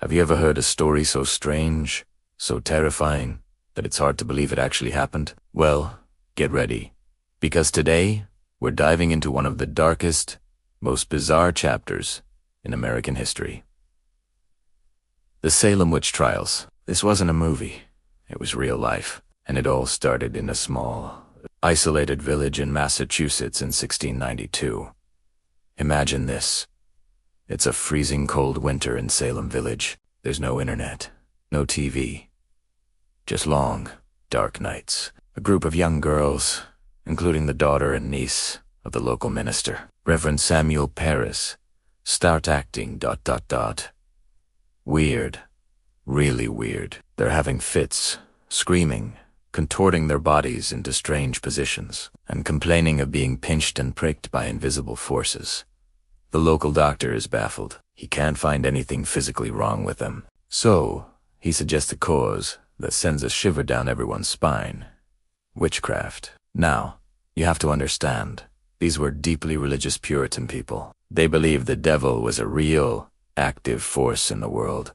Have you ever heard a story so strange, so terrifying, that it's hard to believe it actually happened? Well, get ready, because today we're diving into one of the darkest, most bizarre chapters in American history. The Salem Witch Trials. This wasn't a movie. It was real life, and it all started in a small, isolated village in Massachusetts in 1692. Imagine this. It's a freezing cold winter in Salem Village. There's no internet, no TV. Just long, dark nights. A group of young girls, including the daughter and niece of the local minister, Reverend Samuel Paris, start acting ... Weird. Really weird. They're having fits, screaming, contorting their bodies into strange positions, and complaining of being pinched and pricked by invisible forces. The local doctor is baffled. He can't find anything physically wrong with them. So, he suggests a cause that sends a shiver down everyone's spine. Witchcraft. Now, you have to understand, these were deeply religious Puritan people. They believed the devil was a real, active force in the world,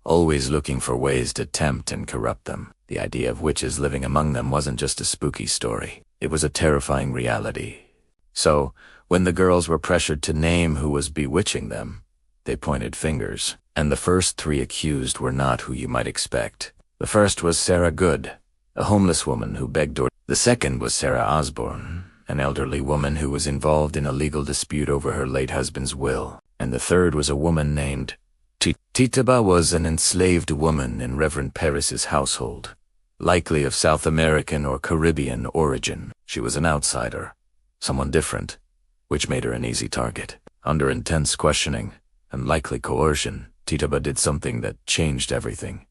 always looking for ways to tempt and corrupt them. The idea of witches living among them wasn't just a spooky story. It was a terrifying reality. So, when the girls were pressured to name who was bewitching them, they pointed fingers. And the first three accused were not who you might expect. The first was Sarah Good, a homeless woman who begged or The second was Sarah Osborne, an elderly woman who was involved in a legal dispute over her late husband's will. And the third was a woman named Tituba, was an enslaved woman in Reverend Paris's household, likely of South American or Caribbean origin. She was an outsider, someone different, which made her an easy target. Under intense questioning and likely coercion, Tituba did something that changed everything.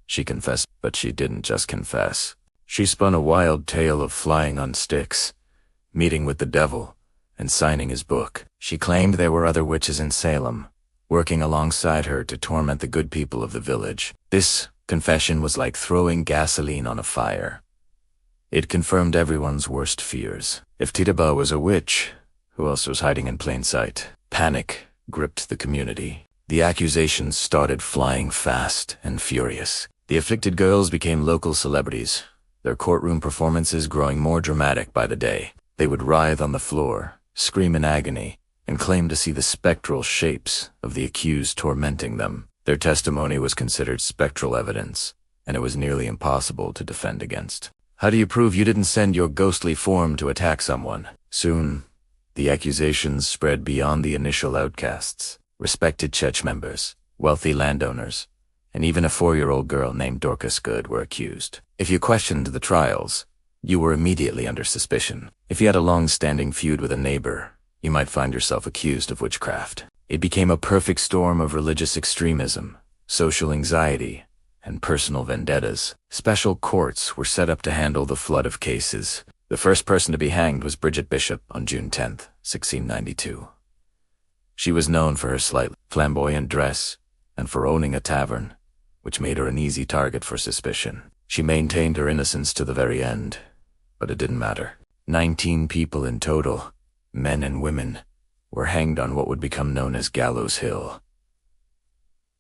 She confessed, but she didn't just confess. She spun a wild tale of flying on sticks, meeting with the devil, and signing his book. She claimed there were other witches in Salem, working alongside her to torment the good people of the village. This confession was like throwing gasoline on a fire. It confirmed everyone's worst fears. If Tituba was a witch, who else was hiding in plain sight? Panic gripped the community. The accusations started flying fast and furious. The afflicted girls became local celebrities, their courtroom performances growing more dramatic by the day. They would writhe on the floor, scream in agony, and claim to see the spectral shapes of the accused tormenting them. Their testimony was considered spectral evidence, and it was nearly impossible to defend against. How do you prove you didn't send your ghostly form to attack someone? Soon, the accusations spread beyond the initial outcasts. Respected church members, wealthy landowners, and even a 4-year-old girl named Dorcas Good were accused. If you questioned the trials, you were immediately under suspicion. If you had a long-standing feud with a neighbor, you might find yourself accused of witchcraft. It became a perfect storm of religious extremism, social anxiety, and personal vendettas. Special courts were set up to handle the flood of cases. The first person to be hanged was Bridget Bishop on June 10, 1692. She was known for her slightly flamboyant dress and for owning a tavern, which made her an easy target for suspicion. She maintained her innocence to the very end, but it didn't matter. 19 people in total, men and women, were hanged on what would become known as Gallows Hill.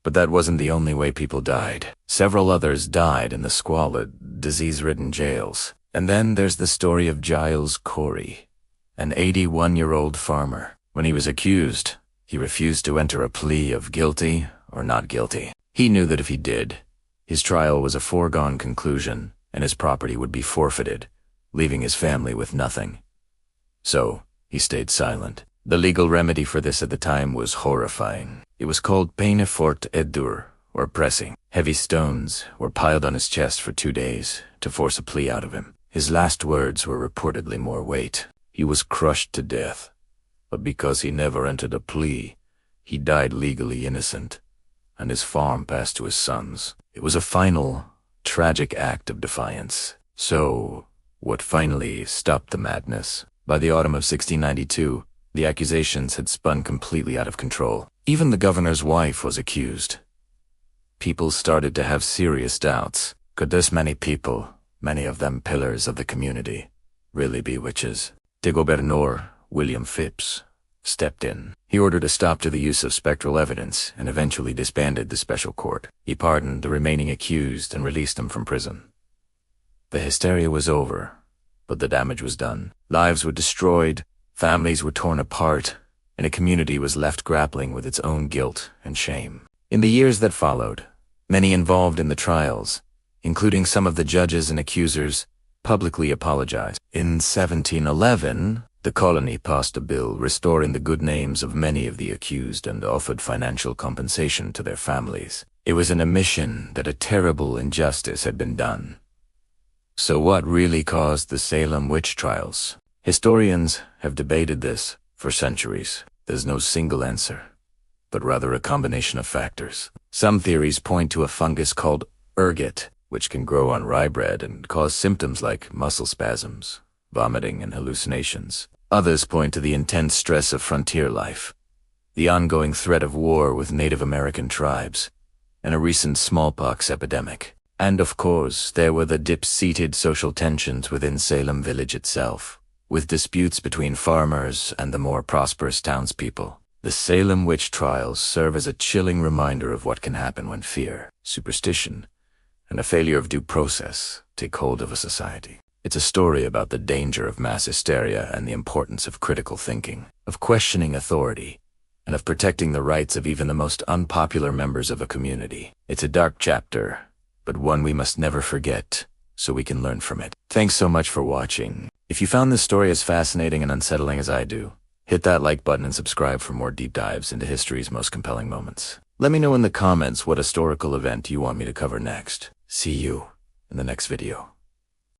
But that wasn't the only way people died. Several others died in the squalid, disease-ridden jails. And then there's the story of Giles Corey, an 81-year-old farmer. When he was accused, he refused to enter a plea of guilty or not guilty. He knew that if he did, his trial was a foregone conclusion and his property would be forfeited, leaving his family with nothing. So, he stayed silent. The legal remedy for this at the time was horrifying. It was called peine forte et dure, or pressing. Heavy stones were piled on his chest for 2 days to force a plea out of him. His last words were reportedly more weight. He was crushed to death, but because he never entered a plea, he died legally innocent, and his farm passed to his sons. It was a final, tragic act of defiance. So, what finally stopped the madness? By the autumn of 1692, the accusations had spun completely out of control. Even the governor's wife was accused. People started to have serious doubts. Could this many people, many of them pillars of the community, really be witches? Dagobert Noor, William Phipps, stepped in. He ordered a stop to the use of spectral evidence and eventually disbanded the special court. He pardoned the remaining accused and released them from prison. The hysteria was over, but the damage was done. Lives were destroyed, families were torn apart, and a community was left grappling with its own guilt and shame. In the years that followed, many involved in the trials, including some of the judges and accusers, publicly apologized. In 1711, the colony passed a bill restoring the good names of many of the accused and offered financial compensation to their families. It was an admission that a terrible injustice had been done. So what really caused the Salem Witch Trials? Historians have debated this for centuries. There's no single answer, but rather a combination of factors. Some theories point to a fungus called ergot, which can grow on rye bread and cause symptoms like muscle spasms, vomiting, and hallucinations. Others point to the intense stress of frontier life, the ongoing threat of war with Native American tribes, and a recent smallpox epidemic. And of course, there were the deep-seated social tensions within Salem village itself, with disputes between farmers and the more prosperous townspeople. The Salem Witch Trials serve as a chilling reminder of what can happen when fear, superstition, and a failure of due process take hold of a society. It's a story about the danger of mass hysteria and the importance of critical thinking, of questioning authority, and of protecting the rights of even the most unpopular members of a community. It's a dark chapter, but one we must never forget, so we can learn from it. Thanks so much for watching. If you found this story as fascinating and unsettling as I do, hit that like button and subscribe for more deep dives into history's most compelling moments. Let me know in the comments what historical event you want me to cover next. See you in the next video.